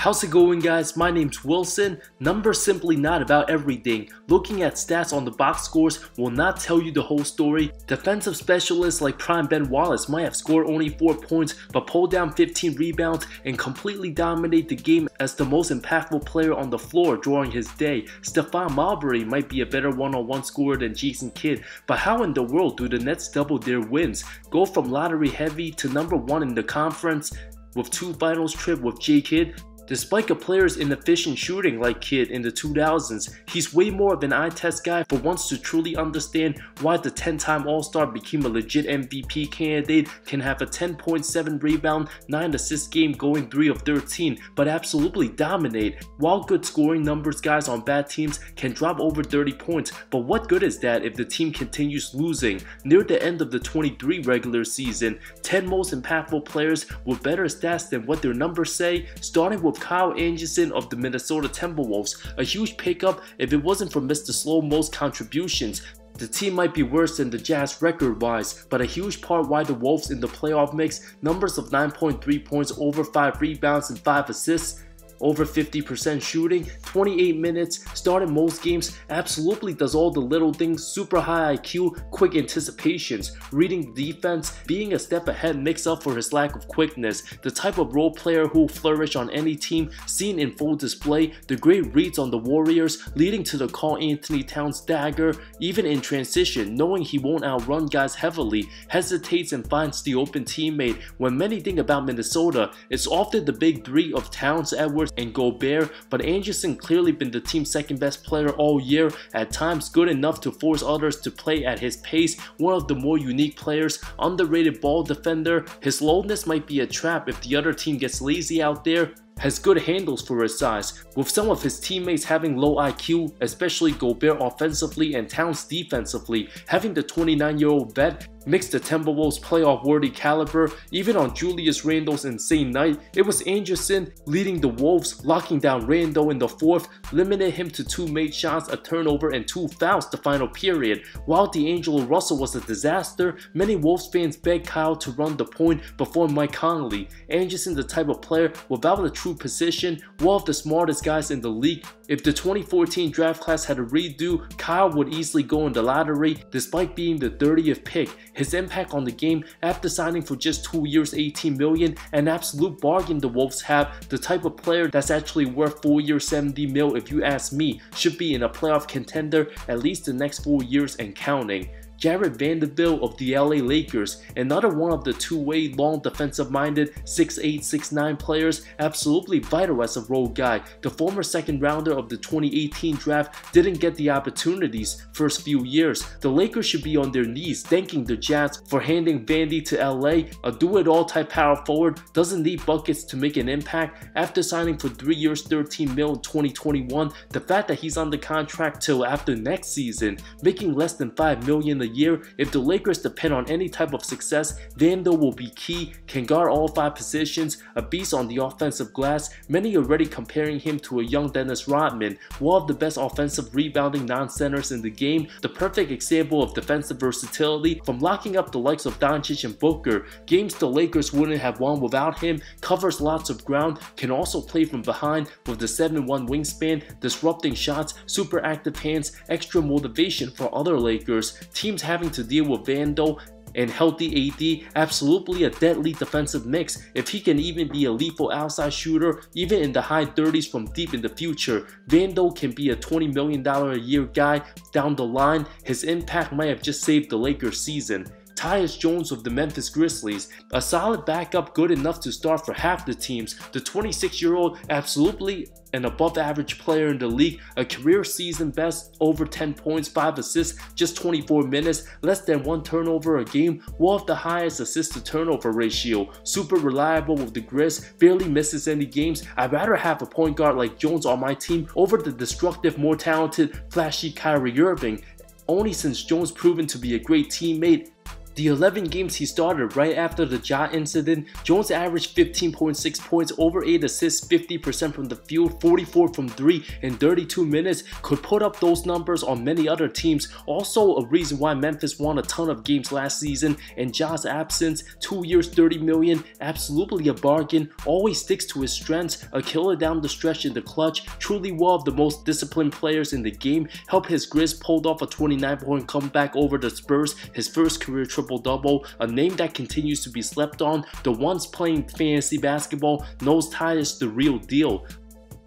How's it going, guys? My name's Wilson. Numbers simply not about everything. Looking at stats on the box scores will not tell you the whole story. Defensive specialists like Prime Ben Wallace might have scored only 4 points but pulled down 15 rebounds and completely dominate the game as the most impactful player on the floor during his day. Stephon Marbury might be a better one-on-one scorer than Jason Kidd, but how in the world do the Nets double their wins? Go from lottery heavy to #1 in the conference with 2 finals trip with J. Kidd? Despite a player's inefficient shooting like Kidd in the 2000s, he's way more of an eye test guy for once to truly understand why the 10-time All-Star became a legit MVP candidate, can have a 10.7 rebound, 9 assist game going 3 of 13, but absolutely dominate. While good scoring numbers, guys on bad teams can drop over 30 points, but what good is that if the team continues losing? Near the end of the 23 regular season, 10 most impactful players with better stats than what their numbers say, starting with Kyle Anderson of the Minnesota Timberwolves, a huge pickup. If it wasn't for Mr. Slow-Mo's contributions, the team might be worse than the Jazz record-wise, but a huge part why the Wolves in the playoff mix, numbers of 9.3 points, over 5 rebounds and 5 assists, over 50% shooting, 28 minutes, started most games, absolutely does all the little things, super high IQ, quick anticipations, reading the defense, being a step ahead makes up for his lack of quickness, the type of role player who will flourish on any team, seen in full display, the great reads on the Warriors, leading to the Karl Anthony Towns dagger, even in transition, knowing he won't outrun guys heavily, hesitates and finds the open teammate. When many think about Minnesota, it's often the big three of Towns, Edwards, and Gobert, but Anderson clearly been the team's second best player all year, at times good enough to force others to play at his pace, one of the more unique players, underrated ball defender. His slowness might be a trap if the other team gets lazy out there. Has good handles for his size, with some of his teammates having low IQ, especially Gobert offensively and Towns defensively. Having the 29-year-old vet makes the Timberwolves playoff-worthy caliber. Even on Julius Randle's insane night, it was Anderson leading the Wolves, locking down Randle in the 4th, limited him to 2 made shots, a turnover, and 2 fouls the final period. While D'Angelo Russell was a disaster, many Wolves fans begged Kyle to run the point before Mike Conley. Anderson, the type of player without a true position, one of the smartest guys in the league. If the 2014 draft class had a redo, Kyle would easily go in the lottery despite being the 30th pick. His impact on the game after signing for just 2 years, $18 million, an absolute bargain the Wolves have. The type of player that's actually worth 4 years, $70 million if you ask me. Should be in a playoff contender at least the next 4 years and counting. Jared Vanderbilt of the LA Lakers, another one of the two-way long defensive-minded 6'8", 6'9" players, absolutely vital as a role guy. The former second rounder of the 2018 draft didn't get the opportunities first few years. The Lakers should be on their knees thanking the Jazz for handing Vandy to LA, a do-it-all type power forward, doesn't need buckets to make an impact. After signing for 3 years, $13 million in 2021, the fact that he's under contract till after next season, making less than $5 million a year. If the Lakers depend on any type of success, Vando will be key, can guard all 5 positions, a beast on the offensive glass, many already comparing him to a young Dennis Rodman, one of the best offensive rebounding non-centers in the game, the perfect example of defensive versatility, from locking up the likes of Doncic and Booker, games the Lakers wouldn't have won without him, covers lots of ground, can also play from behind with the 7'1" wingspan, disrupting shots, super active hands, extra motivation for other Lakers. Teams having to deal with Vando and healthy AD, absolutely a deadly defensive mix. If he can even be a lethal outside shooter, even in the high 30s from deep in the future, Vando can be a $20 million a year guy down the line. His impact might have just saved the Lakers season. Tyus Jones of the Memphis Grizzlies, a solid backup good enough to start for half the teams. The 26-year-old, absolutely an above average player in the league, a career season best, over 10 points, 5 assists, just 24 minutes, less than 1 turnover a game, one of the highest assist to turnover ratio, super reliable with the Grizz, barely misses any games. I'd rather have a point guard like Jones on my team over the destructive, more talented, flashy Kyrie Irving. Only since Jones proven to be a great teammate The 11 games he started right after the Ja incident, Jones averaged 15.6 points, over 8 assists, 50% from the field, 44 from 3 in 32 minutes. Could put up those numbers on many other teams. Also a reason why Memphis won a ton of games last season. In Ja's absence, 2 years, $30 million, absolutely a bargain. Always sticks to his strengths, a killer down the stretch in the clutch. Truly one of the most disciplined players in the game. Helped his Grizz pulled off a 29-point comeback over the Spurs, his first career triple-double. A name that continues to be slept on. The ones playing fantasy basketball knows Tyus the real deal.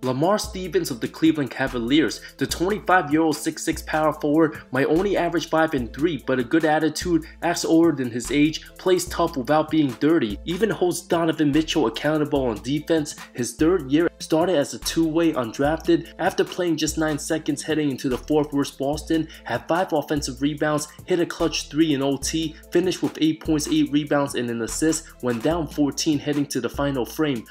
Lamar Stevens of the Cleveland Cavaliers, the 25-year-old 6'6" power forward, might only average 5 and 3, but a good attitude, acts older than his age, plays tough without being dirty, even holds Donovan Mitchell accountable on defense. His third year started as a two-way undrafted, after playing just 9 seconds heading into the 4th worst Boston, had 5 offensive rebounds, hit a clutch 3 in OT, finished with 8 points, 8 rebounds and an assist, went down 14 heading to the final frame.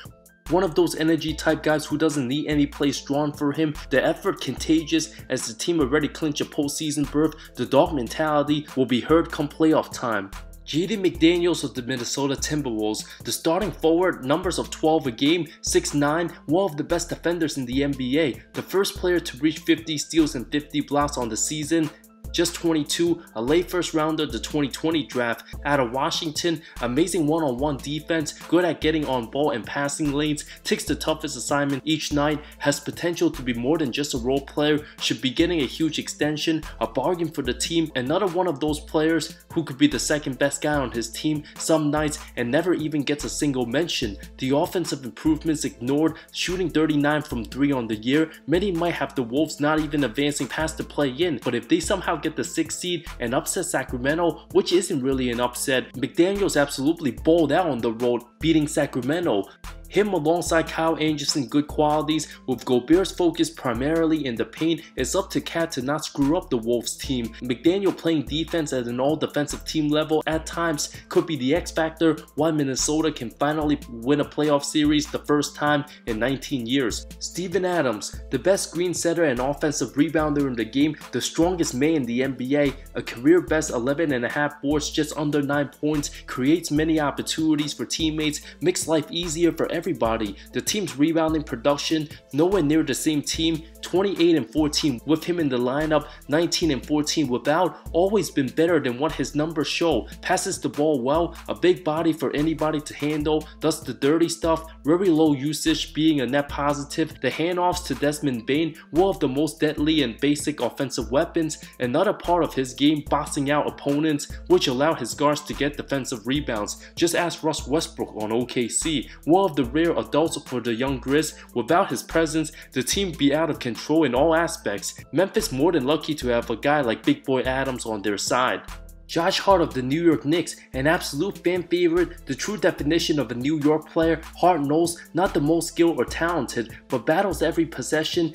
One of those energy type guys who doesn't need any plays drawn for him, the effort contagious as the team already clinched a postseason berth, the dog mentality will be heard come playoff time. McDaniels of the Minnesota Timberwolves, the starting forward, numbers of 12 a game, 6'9", one of the best defenders in the NBA, the first player to reach 50 steals and 50 blocks on the season. Just 22, a late first rounder the 2020 draft. Out of Washington, amazing one-on-one defense, good at getting on ball and passing lanes, takes the toughest assignment each night, has potential to be more than just a role player, should be getting a huge extension, a bargain for the team, another one of those players who could be the second best guy on his team some nights and never even gets a single mention. The offensive improvements ignored, shooting 39 from 3 on the year. Many might have the Wolves not even advancing past the play-in, but if they somehow get the 6th seed and upset Sacramento, which isn't really an upset, McDaniels absolutely balled out on the road, beating Sacramento. Him alongside Kyle Anderson, good qualities. With Gobert's focus primarily in the paint, it's up to Cat to not screw up the Wolves team. McDaniel playing defense at an all-defensive team level at times could be the X factor why Minnesota can finally win a playoff series the first time in 19 years. Steven Adams, the best screen setter and offensive rebounder in the game, the strongest man in the NBA, a career best 11.5 boards, just under 9 points, creates many opportunities for teammates, makes life easier for everybody. The team's rebounding production, nowhere near the same team, 28 and 14 with him in the lineup, 19 and 14 without, always been better than what his numbers show. Passes the ball well, a big body for anybody to handle, does the dirty stuff, very low usage being a net positive. The handoffs to Desmond Bane, one of the most deadly and basic offensive weapons, another part of his game, boxing out opponents, which allow his guards to get defensive rebounds. Just ask Russ Westbrook on OKC, one of the rare adults for the young Grizz. Without his presence, the team be out of control in all aspects. Memphis more than lucky to have a guy like Big Boy Adams on their side. Josh Hart of the New York Knicks, an absolute fan favorite, the true definition of a New York player. Hart knows, not the most skilled or talented, but battles every possession.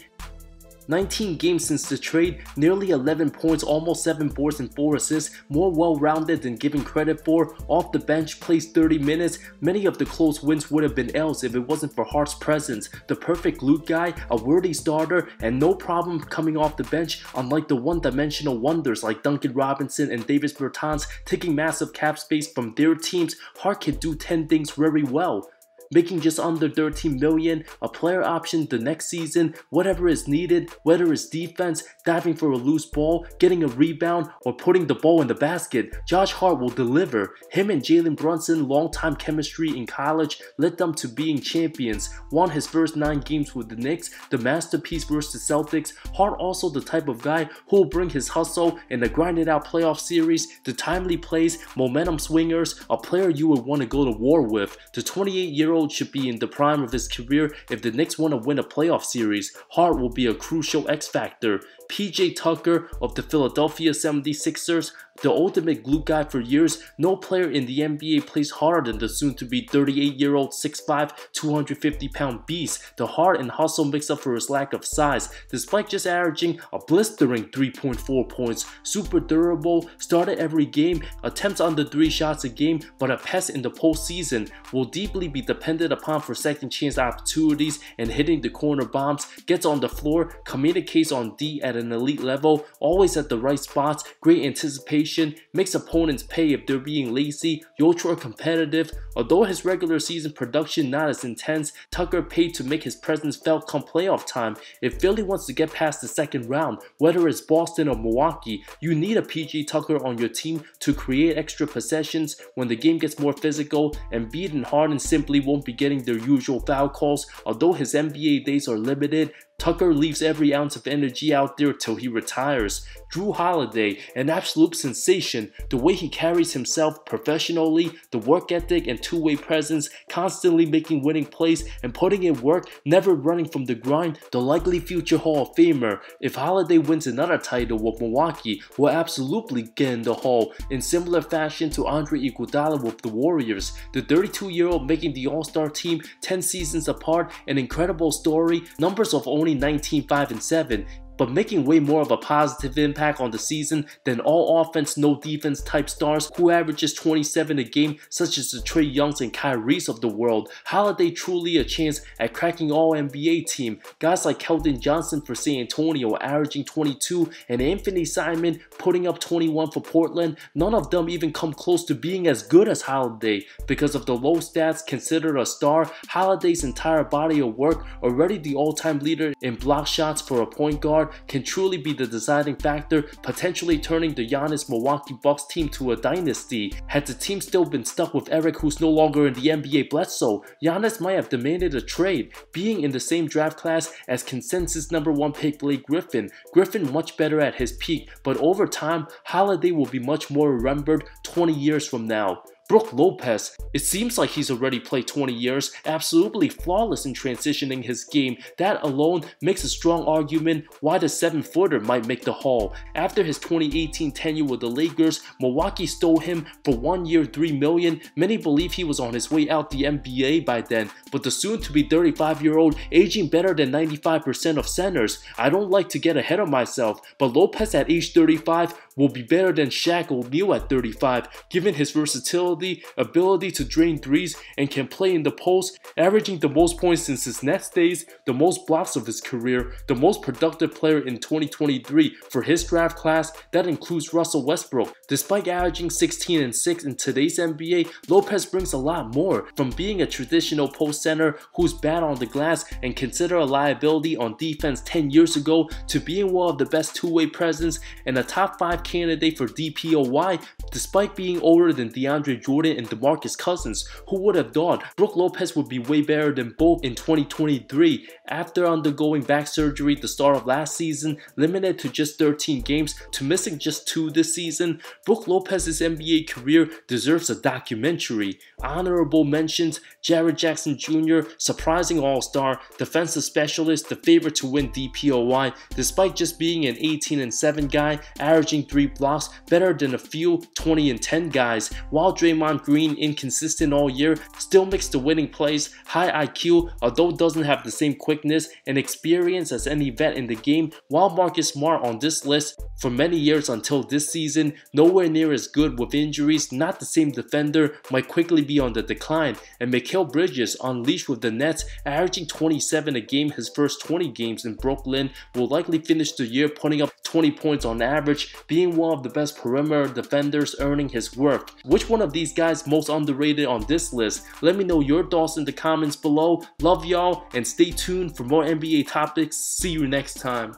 19 games since the trade, nearly 11 points, almost 7 boards and 4 assists, more well-rounded than given credit for. Off the bench, plays 30 minutes. Many of the close wins would have been L's if it wasn't for Hart's presence. The perfect glue guy, a worthy starter, and no problem coming off the bench, unlike the one-dimensional wonders like Duncan Robinson and Davis Bertans taking massive cap space from their teams. Hart can do 10 things very well. Making just under $13 million, a player option the next season, whatever is needed, whether it's defense, diving for a loose ball, getting a rebound, or putting the ball in the basket, Josh Hart will deliver. Him and Jalen Brunson, long-time chemistry in college, led them to being champions. Won his first 9 games with the Knicks, the masterpiece versus the Celtics. Hart also the type of guy who will bring his hustle in the grinded-out playoff series, the timely plays, momentum swingers, a player you would want to go to war with. The 28-year-old should be in the prime of his career. If the Knicks want to win a playoff series, Hart will be a crucial X factor. PJ Tucker of the Philadelphia 76ers, the ultimate glue guy for years. No player in the NBA plays harder than the soon-to-be 38-year-old 6'5", 250-pound beast. The heart and hustle makes up for his lack of size, despite just averaging a blistering 3.4 points. Super durable, started every game, attempts under 3 shots a game, but a pest in the postseason. Will deeply be dependent upon for second-chance opportunities and hitting the corner bombs. Gets on the floor, communicates on D at an elite level, always at the right spots, great anticipation, sensation, makes opponents pay if they're being lazy, ultra competitive. Although his regular season production not as intense, Tucker paid to make his presence felt come playoff time. If Philly wants to get past the second round, whether it's Boston or Milwaukee, you need a PG Tucker on your team to create extra possessions when the game gets more physical. Embiid and Harden simply won't be getting their usual foul calls. Although his NBA days are limited, Tucker leaves every ounce of energy out there till he retires. Jrue Holiday, an absolute sensation. The way he carries himself professionally, the work ethic and two-way presence, constantly making winning plays and putting in work, never running from the grind, the likely future Hall of Famer. If Holiday wins another title with Milwaukee, will absolutely get in the Hall, in similar fashion to Andre Iguodala with the Warriors. The 32-year-old making the All-Star team 10 seasons apart, an incredible story, numbers of only 19, 5, and 7. But making way more of a positive impact on the season than all offense, no defense type stars who averages 27 a game, such as the Trae Youngs and Kyries of the world. Holiday truly a chance at cracking all NBA team. Guys like Keldon Johnson for San Antonio averaging 22 and Anthony Simon putting up 21 for Portland, none of them even come close to being as good as Holiday. Because of the low stats, considered a star, Holiday's entire body of work, already the all-time leader in block shots for a point guard, can truly be the deciding factor, potentially turning the Giannis Milwaukee Bucks team to a dynasty. Had the team still been stuck with Eric, who's no longer in the NBA, Bledsoe, Giannis might have demanded a trade, being in the same draft class as consensus #1 pick Blake Griffin. Griffin much better at his peak, but over time, Holiday will be much more remembered 20 years from now. Brook Lopez, it seems like he's already played 20 years, absolutely flawless in transitioning his game. That alone makes a strong argument why the 7-footer might make the Hall. After his 2018 tenure with the Lakers, Milwaukee stole him for 1 year, $3 million. Many believe he was on his way out the NBA by then, but the soon-to-be 35-year-old aging better than 95% of centers. I don't like to get ahead of myself, but Lopez at age 35 will be better than Shaq O'Neal at 35, given his versatility, ability to drain threes, and can play in the post, averaging the most points since his Nets days, the most blocks of his career, the most productive player in 2023 for his draft class. That includes Russell Westbrook. Despite averaging 16 and 6 in today's NBA, Lopez brings a lot more, from being a traditional post center who's bad on the glass and considered a liability on defense 10 years ago, to being one of the best two-way presence and a top 5 candidate for DPOY, despite being older than DeAndre Jordan and DeMarcus Cousins. Who would have thought Brook Lopez would be way better than both in 2023? After undergoing back surgery at the start of last season, limited to just 13 games to missing just 2 this season, Brook Lopez's NBA career deserves a documentary. Honorable mentions: Jared Jackson Jr., surprising all-star, defensive specialist, the favorite to win DPOY, despite just being an 18 and 7 guy, averaging 3 blocks, better than a few 20 and 10 guys. While Draymond Green, inconsistent all year, still makes the winning plays, high IQ, although doesn't have the same quickness and experience as any vet in the game, while Marcus Smart on this list for many years until this season, nowhere near as good with injuries, not the same defender, might quickly be on the decline. And Mikal Bridges, unleashed with the Nets, averaging 27 a game his first 20 games in Brooklyn, will likely finish the year putting up 20 points on average, being one of the best perimeter defenders, earning his worth. Which one of these guys most underrated on this list? Let me know your thoughts in the comments below. Love y'all and stay tuned for more NBA topics. See you next time.